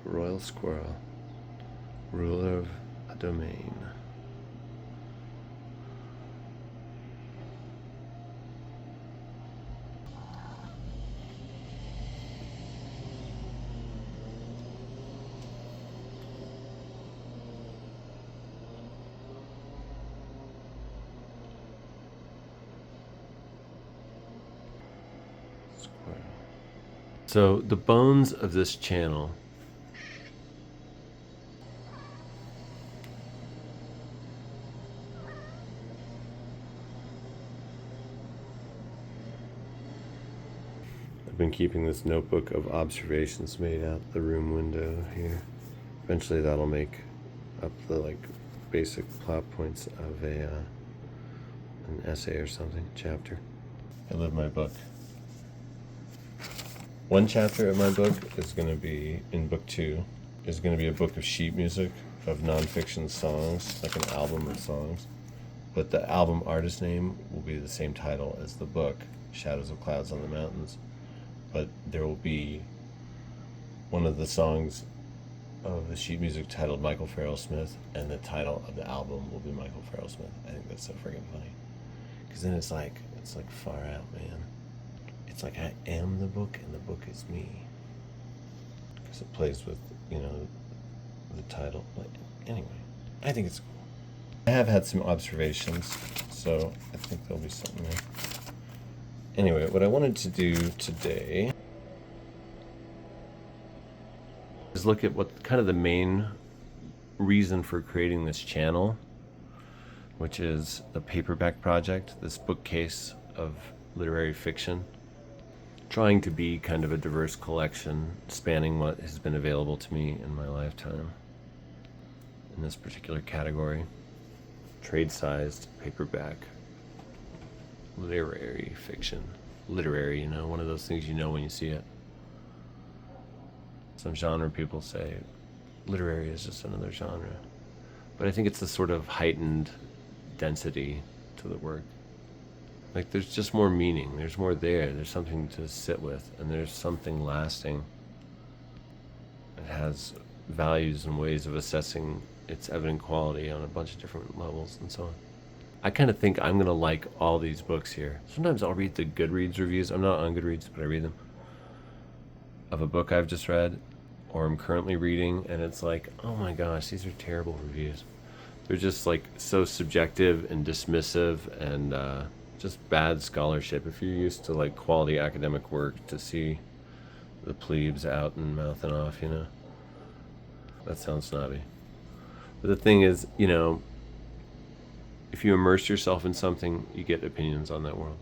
royal squirrel, ruler of a domain. Squirrel. So the bones of this channel been keeping this notebook of observations made out the room window here. Eventually that'll make up the basic plot points of an essay or something, chapter. I live my book. One chapter of my book is going to be, in book 2, is going to be a book of sheet music, of nonfiction songs, like an album of songs. But the album artist name will be the same title as the book, Shadows of Clouds on the Mountains. But there will be one of the songs of the sheet music titled Michael Farrell Smith, and the title of the album will be Michael Farrell Smith. I think that's so friggin' funny. Because then it's like far out, man. It's like I am the book and the book is me. Because it plays with, the title. But anyway, I think it's cool. I have had some observations, so I think there'll be something there. Anyway, what I wanted to do today is look at what kind of the main reason for creating this channel, which is the Paperback Project, this bookcase of literary fiction, trying to be kind of a diverse collection spanning what has been available to me in my lifetime in this particular category. Trade-sized paperback literary fiction. Literary, one of those things when you see it. Some genre people say literary is just another genre. But I think it's a sort of heightened density to the work. Like there's just more meaning, there's more there, there's something to sit with, and there's something lasting. It has values and ways of assessing its evident quality on a bunch of different levels and so on. I kind of think I'm going to like all these books here. Sometimes I'll read the Goodreads reviews. I'm not on Goodreads, but I read them. Of a book I've just read or I'm currently reading, and it's like, oh my gosh, these are terrible reviews. They're just so subjective and dismissive and just bad scholarship. If you're used to quality academic work, to see the plebes out and mouthing off, that sounds snobby. But the thing is, if you immerse yourself in something, you get opinions on that world.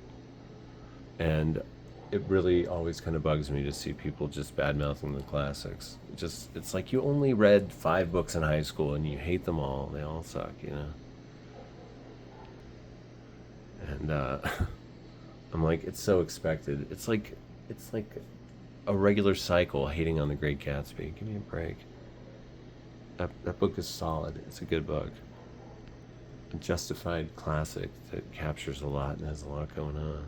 And it really always kind of bugs me to see people just bad-mouthing the classics. It's like you only read 5 books in high school and you hate them all. They all suck, And I'm like, it's so expected. It's like a regular cycle, hating on The Great Gatsby. Give me a break. That book is solid. It's a good book. A justified classic that captures a lot and has a lot going on.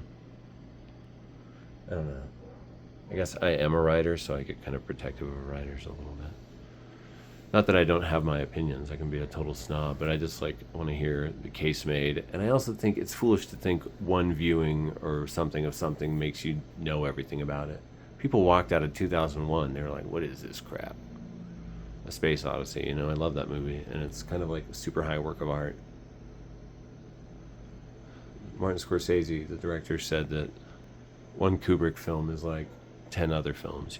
I don't know. I guess I am a writer, so I get kind of protective of writers a little bit. Not that I don't have my opinions. I can be a total snob, but I just want to hear the case made. And I also think it's foolish to think one viewing or something of something makes you know everything about it. People walked out of 2001. They were like, what is this crap? A Space Odyssey, I love that movie. And it's kind of like a super high work of art. Martin Scorsese, the director, said that one Kubrick film is like 10 other films,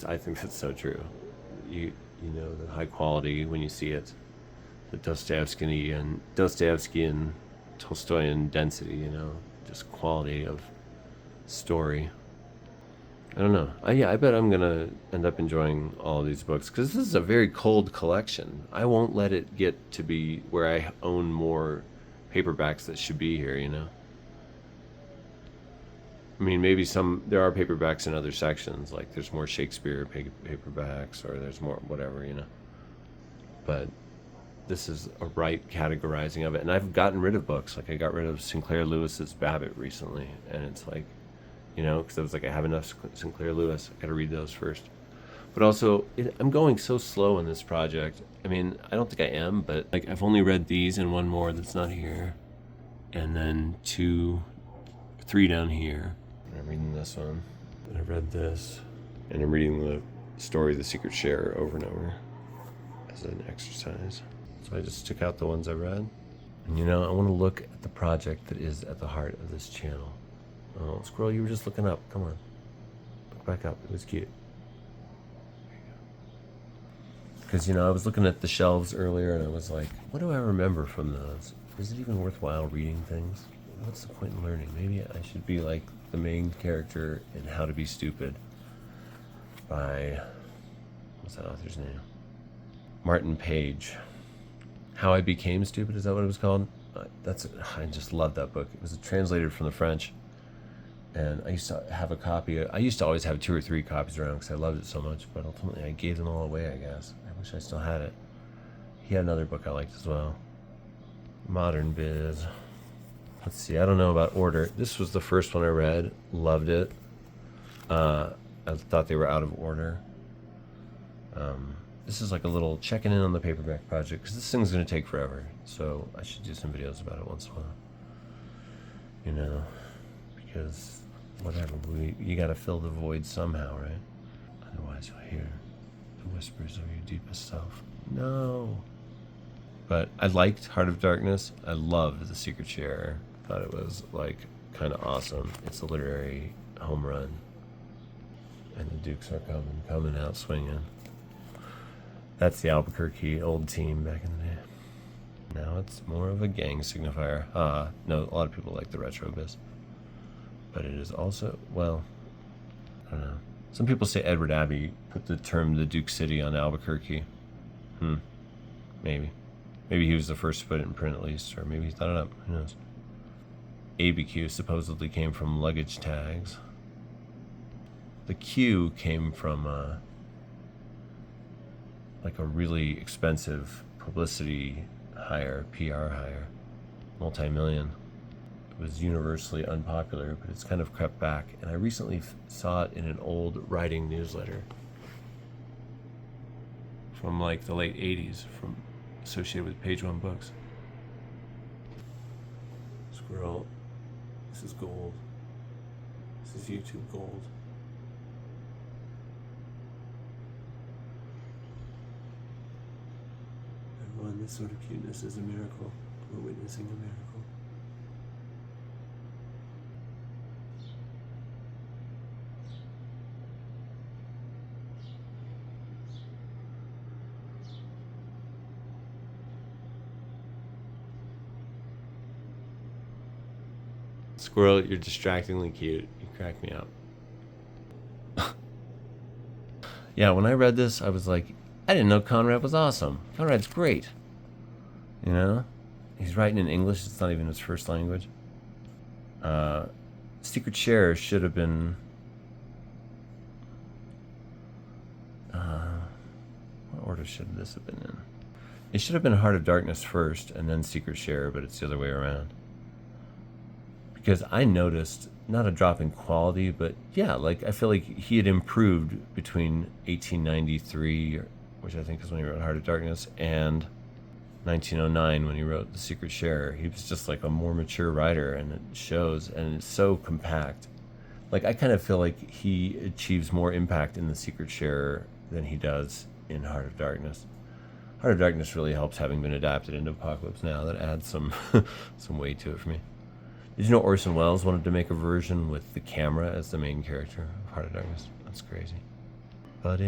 I think that's so true. The high quality when you see it, the Dostoevsky and Tolstoyan density, just quality of story. I don't know. I bet I'm gonna end up enjoying all of these books because this is a very cold collection. I won't let it get to be where I own more paperbacks that should be here, I mean, maybe there are paperbacks in other sections, like there's more Shakespeare paperbacks, or there's more whatever, But this is a right categorizing of it. And I've gotten rid of books. I got rid of Sinclair Lewis's Babbitt recently. And it's because I was like, I have enough Sinclair Lewis. I got to read those first. But also, I'm going so slow in this project. I mean, I don't think I am, but like I've only read these and one more that's not here, and then 3 down here. And I'm reading this one, and I read this, and I'm reading the story of the Secret Share over and over as an exercise. So I just took out the ones I read. And I want to look at the project that is at the heart of this channel. Oh, Squirrel, you were just looking up. Come on. Look back up. It was cute. Because, I was looking at the shelves earlier and I was like, what do I remember from those? Is it even worthwhile reading things? What's the point in learning? Maybe I should be like the main character in How to Be Stupid by, what's that author's name? Martin Page. How I Became Stupid, is that what it was called? I just love that book. It was translated from the French. And I used to have a copy. I used to always have 2 or 3 copies around because I loved it so much. But ultimately, I gave them all away, I guess. I wish I still had it. He had another book I liked as well. Modern Biz. Let's see. I don't know about order. This was the first one I read. Loved it. I thought they were out of order. This is like a little checking in on the Paperback Project because this thing's going to take forever. So I should do some videos about it once in a while. Because whatever, you got to fill the void somehow, right? Otherwise you'll hear the whispers of your deepest self. No. But I liked Heart of Darkness. I loved The Secret Share. Thought it was like kind of awesome. It's a literary home run. And the Dukes are coming out swinging. That's the Albuquerque old team back in the day. Now it's more of a gang signifier. No, a lot of people like the retro biz. But it is also, well, I don't know. Some people say Edward Abbey put the term the Duke City on Albuquerque. Maybe. Maybe he was the first to put it in print at least, or maybe he thought it up. Who knows? ABQ supposedly came from luggage tags. The Q came from like a really expensive publicity hire, PR hire, multi-million. It was universally unpopular, but it's kind of crept back. And I recently saw it in an old writing newsletter from like the late 80s, associated with Page One Books. Squirrel, this is gold. This is YouTube gold. Everyone, this sort of cuteness is a miracle. We're witnessing a miracle. Squirrel, you're distractingly cute. You crack me up. Yeah, when I read this, I was like, I didn't know Conrad was awesome. Conrad's great. He's writing in English. It's not even his first language. Secret Share should have been... what order should this have been in? It should have been Heart of Darkness first, and then Secret Share, but it's the other way around. Because I noticed, not a drop in quality, but yeah, like I feel like he had improved between 1893, which I think is when he wrote Heart of Darkness, and 1909 when he wrote The Secret Share. He was just like a more mature writer, and it shows, and it's so compact. Like I kind of feel like he achieves more impact in The Secret Share than he does in Heart of Darkness. Heart of Darkness really helps having been adapted into Apocalypse Now. That adds some weight to it for me. Did you know Orson Welles wanted to make a version with the camera as the main character of Heart of Darkness? That's crazy.